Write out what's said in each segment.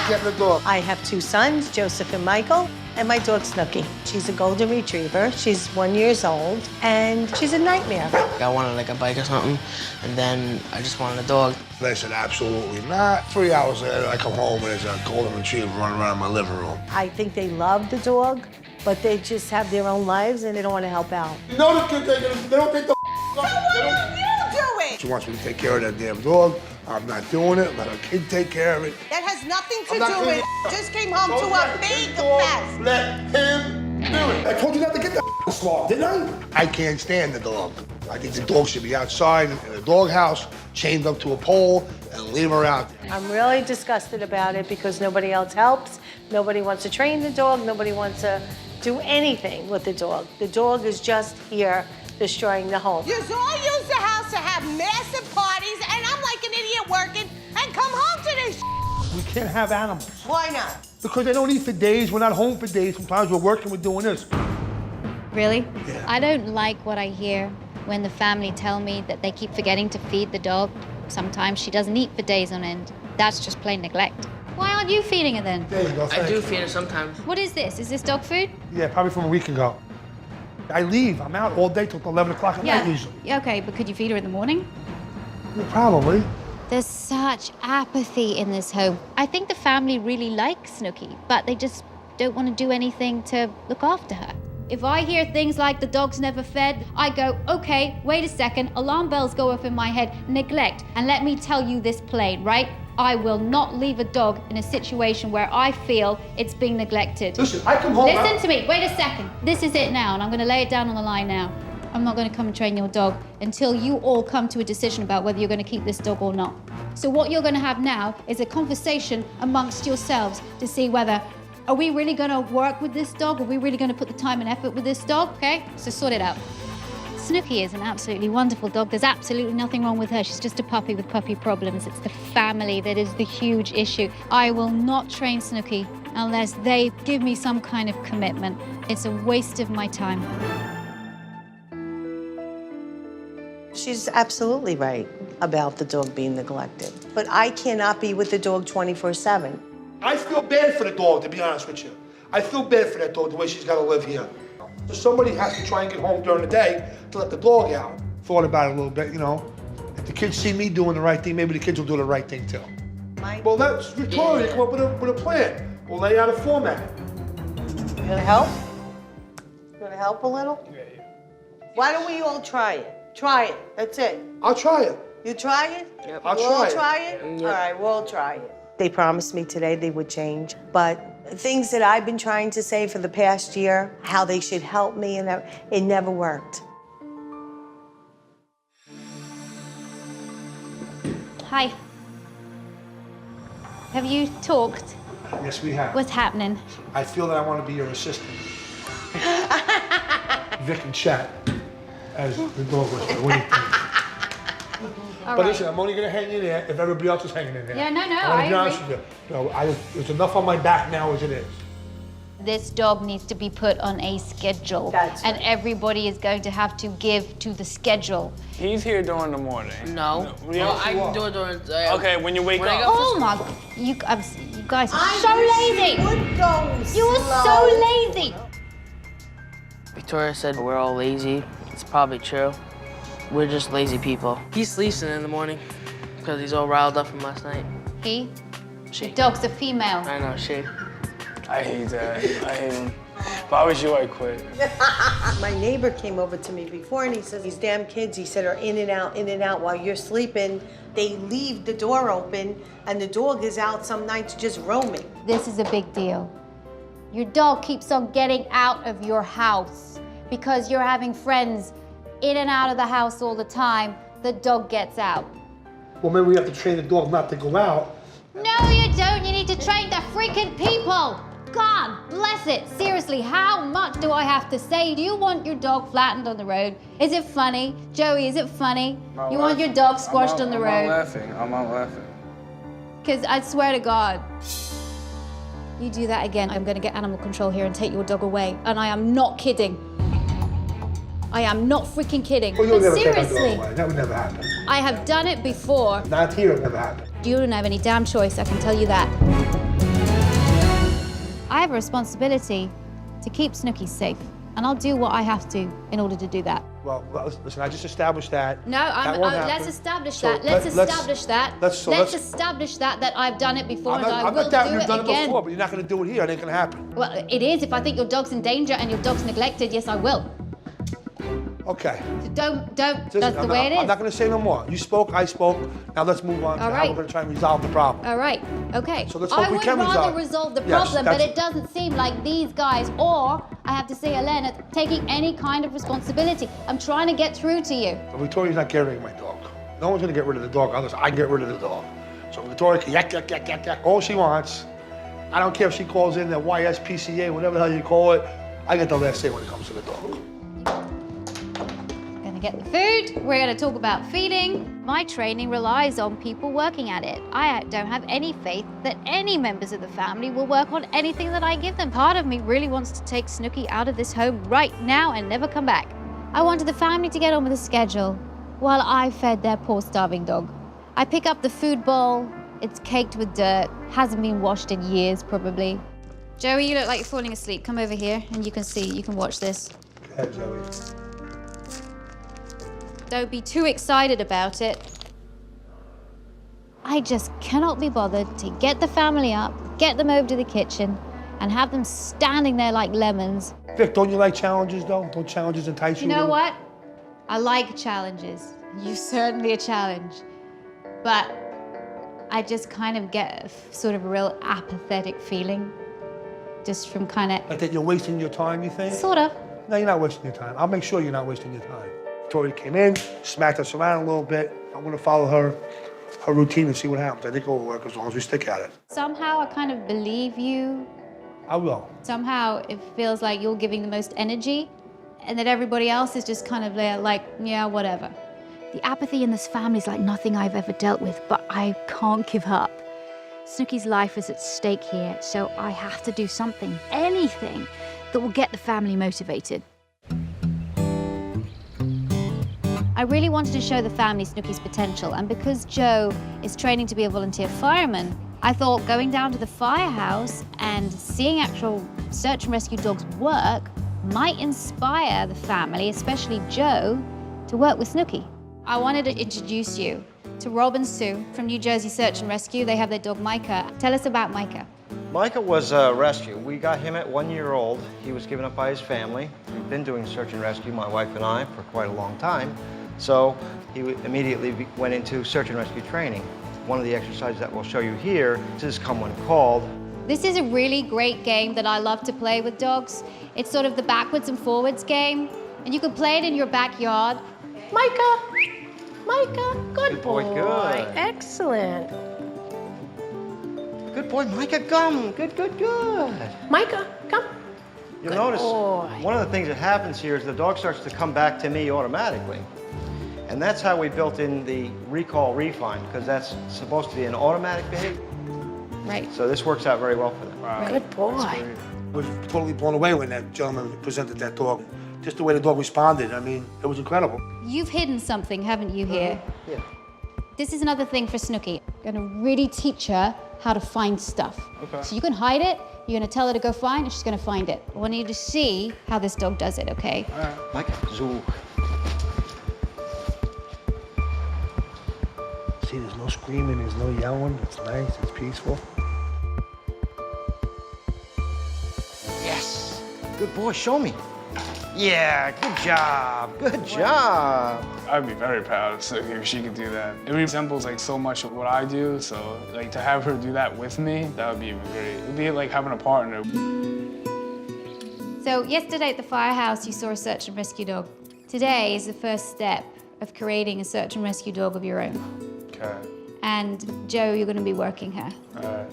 getting a dog. I have 2 sons, Joseph and Michael, and my dog Snooki. She's a golden retriever. She's 1 year old, and she's a nightmare. I wanted like a bike or something, and then I just wanted a dog. They said, absolutely not. 3 hours later, I come home and there's a golden retriever running around my living room. I think they love the dog, but they just have their own lives and they don't want to help out. You know the kid, they don't take the So why don't you do it? She wants me to take care of that damn dog. I'm not doing it. Let her kid take care of it. That has nothing to I'm not do with doing it. Just came home to a big fest. Let him do it. I told you not to get the swab, didn't I? I can't stand the dog. I think the dog should be outside in a doghouse, chained up to a pole, and leave her out there. I'm really disgusted about it because nobody else helps. Nobody wants to train the dog. Nobody wants to do anything with the dog. The dog is just here destroying the home. You all use the house to have massive parties, and I'm like an idiot working, and come home to this. We can't have animals. Why not? Because they don't eat for days. We're not home for days. Sometimes we're working, we're doing this. Really? Yeah. I don't like what I hear when the family tell me that they keep forgetting to feed the dog. Sometimes she doesn't eat for days on end. That's just plain neglect. Why aren't you feeding her then? There you go, I do feed her sometimes. What is this? Is this dog food? Yeah, probably from a week ago. I leave. I'm out all day till 11 o'clock at night usually. Yeah, okay, but could you feed her in the morning? Yeah, probably. There's such apathy in this home. I think the family really likes Snooki, but they just don't want to do anything to look after her. If I hear things like the dog's never fed, I go, okay, wait a second, alarm bells go off in my head, neglect. And let me tell you this plain, right? I will not leave a dog in a situation where I feel it's being neglected. Listen, I come home. Listen to me, wait a second. This is it now, and I'm gonna lay it down on the line now. I'm not gonna come and train your dog until you all come to a decision about whether you're gonna keep this dog or not. So what you're gonna have now is a conversation amongst yourselves to see whether, are we really gonna work with this dog? Are we really gonna put the time and effort with this dog? Okay, so sort it out. Snooki is an absolutely wonderful dog. There's absolutely nothing wrong with her. She's just a puppy with puppy problems. It's the family that is the huge issue. I will not train Snooki unless they give me some kind of commitment. It's a waste of my time. She's absolutely right about the dog being neglected. But I cannot be with the dog 24/7. I feel bad for the dog, to be honest with you. I feel bad for that dog, the way she's got to live here. So somebody has to try and get home during the day to let the dog out. Thought about it a little bit, you know. If the kids see me doing the right thing, maybe the kids will do the right thing too. Well, that's Victoria come up with a plan. We'll lay out a format. You gonna help? You gonna help a little? Yeah. Why don't we all try it? Try it, that's it. I'll try it. You try it? Yep. I'll We'll all try try it? Yep. All right, we'll all try it. They promised me today they would change, but things that I've been trying to say for the past year, how they should help me, and it never worked. Hi. Have you talked? Yes, we have. What's happening? I feel that I want to be your assistant. Vic and Chat, as the dog was. What do you think? But listen, I'm only gonna hang in there if everybody else is hanging in there. Yeah, no, I wanna be I honest agree. with you. No, there's enough on my back now as it is. This dog needs to be put on a schedule. That's and right. everybody is going to have to give to the schedule. He's here during the morning. No. Yeah. I can do it during the day. Okay, when you wake When I up. go- Oh my, you guys are so lazy. Would go You are so lazy. Victoria said we're all lazy. It's probably true. We're just lazy people. He sleeps in the morning because he's all riled up from last night. He? She. The dog's a female. I know, she. I hate that. I hate him. If I was you, I'd quit. My neighbor came over to me before and he says, these damn kids, he said, are in and out while you're sleeping. They leave the door open and the dog is out some nights just roaming. This is a big deal. Your dog keeps on getting out of your house because you're having friends in and out of the house all the time. The dog gets out. Well, maybe we have to train the dog not to go out. No, you don't. You need to train the freaking people. God bless it. Seriously, how much do I have to say? Do you want your dog flattened on the road? Is it funny? Joey, is it funny? You want your dog squashed on the road? I'm not laughing. Because I swear to God, you do that again, I'm going to get animal control here and take your dog away. And I am not kidding. I am not freaking kidding. Well, you'll But never take our seriously, dog away. That would never happen. I have done it before. Not here, it never happened. You don't have any damn choice, I can tell you that. I have a responsibility to keep Snooki safe, and I'll do what I have to in order to do that. Well, listen, I just established that. No, let's establish So that. Let's establish that. let's establish that I've done it before and I I'm will not doubting do you've it done again. it before, but you're not going to do it here. It ain't going to happen. Well, it is. If I think your dog's in danger and your dog's neglected, yes, I will. Okay. So don't. That's Listen, the way it is. I'm not going to say no more. You spoke, I spoke. Now let's move on to All how right. we're going to try and resolve the problem. All right, okay. So let's hope I we would can rather resolve the Yes, problem, but that's- it doesn't seem like these guys, or I have to say Elena, taking any kind of responsibility. I'm trying to get through to you. So Victoria's not carrying my dog. No one's going to get rid of the dog unless I get rid of the dog. So Victoria can yak, yak, yak, yak, yak, all she wants. I don't care if she calls in the YSPCA, whatever the hell you call it. I get the last say when it comes to the dog. Gonna get the food. We're gonna talk about feeding. My training relies on people working at it. I don't have any faith that any members of the family will work on anything that I give them. Part of me really wants to take Snooki out of this home right now and never come back. I wanted the family to get on with the schedule while I fed their poor starving dog. I pick up the food bowl. It's caked with dirt, hasn't been washed in years probably. Joey, you look like you're falling asleep. Come over here and you can watch this. Go ahead, Zoe. Don't be too excited about it. I just cannot be bothered to get the family up, get them over to the kitchen, and have them standing there like lemons. Vic, don't you like challenges, though? Don't challenges entice you? You know what? I like challenges. You're certainly a challenge. But I just kind of get sort of a real apathetic feeling. Just from kind of... Like that you're wasting your time, you think? Sort of. No, you're not wasting your time. I'll make sure you're not wasting your time. Victoria came in, smacked us around a little bit. I'm going to follow her routine and see what happens. I think it will work as long as we stick at it. Somehow I kind of believe you. I will. Somehow it feels like you're giving the most energy and that everybody else is just kind of there like, yeah, whatever. The apathy in this family is like nothing I've ever dealt with, but I can't give up. Snooki's life is at stake here, so I have to do something, anything, that will get the family motivated. I really wanted to show the family Snooki's potential, and because Joe is training to be a volunteer fireman, I thought going down to the firehouse and seeing actual search and rescue dogs work might inspire the family, especially Joe, to work with Snooki. I wanted to introduce you to Rob and Sue from New Jersey Search and Rescue. They have their dog Micah. Tell us about Micah. Micah was a rescue. We got him at 1 year old. He was given up by his family. We've been doing search and rescue, my wife and I, for quite a long time. So he immediately went into search and rescue training. One of the exercises that we'll show you here is Come When Called. This is a really great game that I love to play with dogs. It's sort of the backwards and forwards game, and you can play it in your backyard. Micah, Micah, good boy, good. Excellent. Good boy, Micah, come. Good, good, good. Micah, come. You'll notice boy. one of the things that happens here is the dog starts to come back to me automatically. And that's how we built in the recall refine, because that's supposed to be an automatic behavior. Right. So this works out very well for them. Wow. Good boy. I was totally blown away when that gentleman presented that dog. Just the way the dog responded, I mean, it was incredible. You've hidden something, haven't you, here? Yeah. This is another thing for Snooki. I'm gonna really teach her how to find stuff. Okay. So you can hide it, you're gonna tell her to go find, and she's gonna find it. I want you to see how this dog does it, okay? All right. Micah, zoom. See, there's no screaming, there's no yelling. It's nice, it's peaceful. Yes. Good boy, show me. Yeah, good job. Good job. I'd be very proud of Snooki if she could do that. It resembles like so much of what I do, so like to have her do that with me, that would be great. It'd be like having a partner. So yesterday at the firehouse, you saw a search and rescue dog. Today is the first step of creating a search and rescue dog of your own. Okay. And Joe, you're gonna be working her. All right.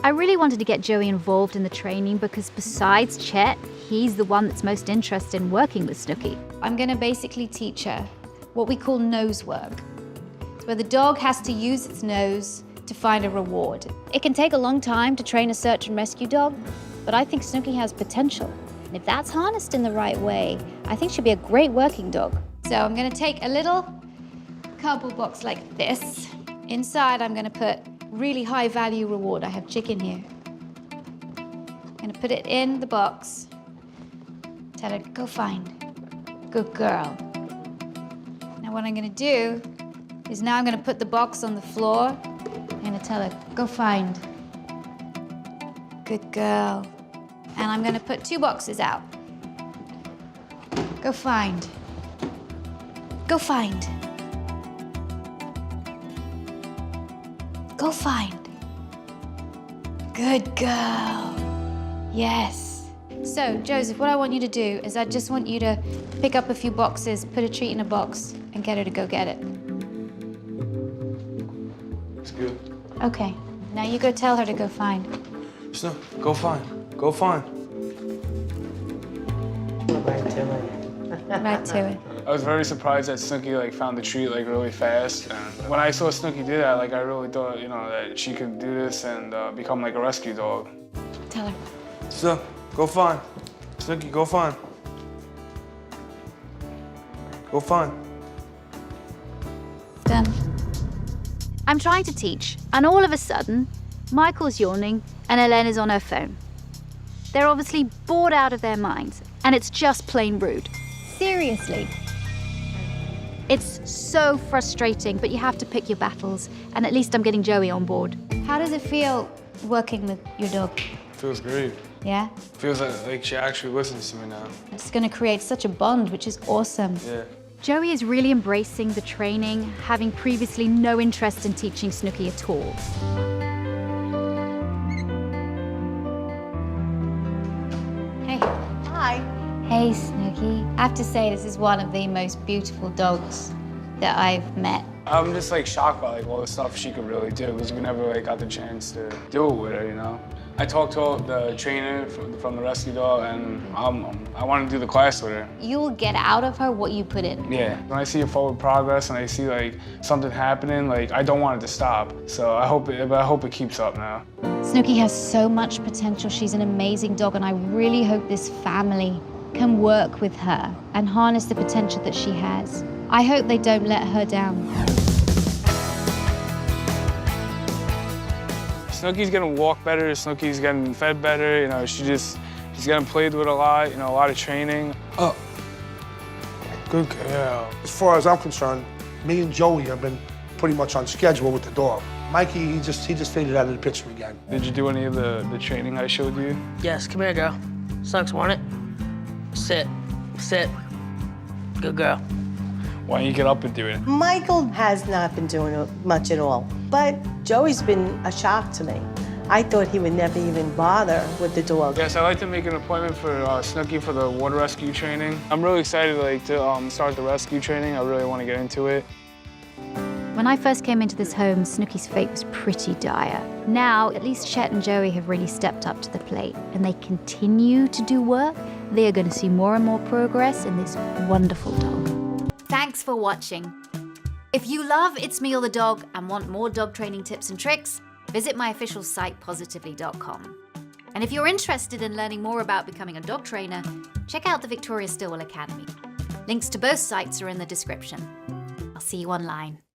I really wanted to get Joey involved in the training because besides Chet, he's the one that's most interested in working with Snooki. I'm gonna basically teach her what we call nose work. It's where the dog has to use its nose to find a reward. It can take a long time to train a search and rescue dog, but I think Snooki has potential. And if that's harnessed in the right way, I think she'll be a great working dog. So I'm gonna take a little cardboard box like this. Inside, I'm gonna put really high value reward. I have chicken here. gonna put it in the box. Tell her, go find. Good girl. Now what I'm gonna do is now I'm gonna put the box on the floor. I'm gonna tell her, go find. Good girl. And I'm gonna put 2 boxes out. Go find. Go find. Go find. Good girl. Yes. So, Joseph, what I want you to do is I just want you to pick up a few boxes, put a treat in a box, and get her to go get it. It's good. Okay. Now you go tell her to go find. So, go find. Go find. Right to it. I was very surprised that Snooki like found the treat like really fast. And when I saw Snooki do that, like I really thought, you know, that she could do this and become like a rescue dog. Tell her. So, go find. Snooki, go find. Go find. Done. I'm trying to teach, and all of a sudden, Michael's yawning and Elena's on her phone. They're obviously bored out of their minds, and it's just plain rude. Seriously. It's so frustrating, but you have to pick your battles, and at least I'm getting Joey on board. How does it feel working with your dog? Feels great. Yeah? Feels like she actually listens to me now. It's gonna create such a bond, which is awesome. Yeah. Joey is really embracing the training, having previously no interest in teaching Snooki at all. Hey. Hi. Hey, Snooki. I have to say, this is one of the most beautiful dogs that I've met. I'm just like shocked by like all the stuff she could really do because we never like got the chance to do it with her, you know. I talked to the trainer from the rescue dog, and I want to do the class with her. You'll get out of her what you put in. Yeah. When I see a forward progress and I see like something happening, like I don't want it to stop. So I hope it keeps up now. Snooki has so much potential. She's an amazing dog, and I really hope this family can work with her and harness the potential that she has. I hope they don't let her down. Snooki's getting walk better, Snooki's getting fed better, you know, she's getting played with a lot, you know, a lot of training. Oh, good girl. As far as I'm concerned, me and Joey have been pretty much on schedule with the dog. Mikey, he just faded out of the picture again. Did you do any of the training I showed you? Yes, come here, girl. Snooks, want it? Sit. Sit. Good girl. Why don't you get up and do it? Michael has not been doing much at all, but Joey's been a shock to me. I thought he would never even bother with the dog. Yes, I'd like to make an appointment for Snooki for the water rescue training. I'm really excited to start the rescue training. I really want to get into it. When I first came into this home, Snooki's fate was pretty dire. Now, at least Chet and Joey have really stepped up to the plate, and they continue to do work. They are going to see more and more progress in this wonderful dog. Thanks for watching. If you love It's Me or the Dog and want more dog training tips and tricks, visit my official site, positively.com. And if you're interested in learning more about becoming a dog trainer, check out the Victoria Stilwell Academy. Links to both sites are in the description. I'll see you online.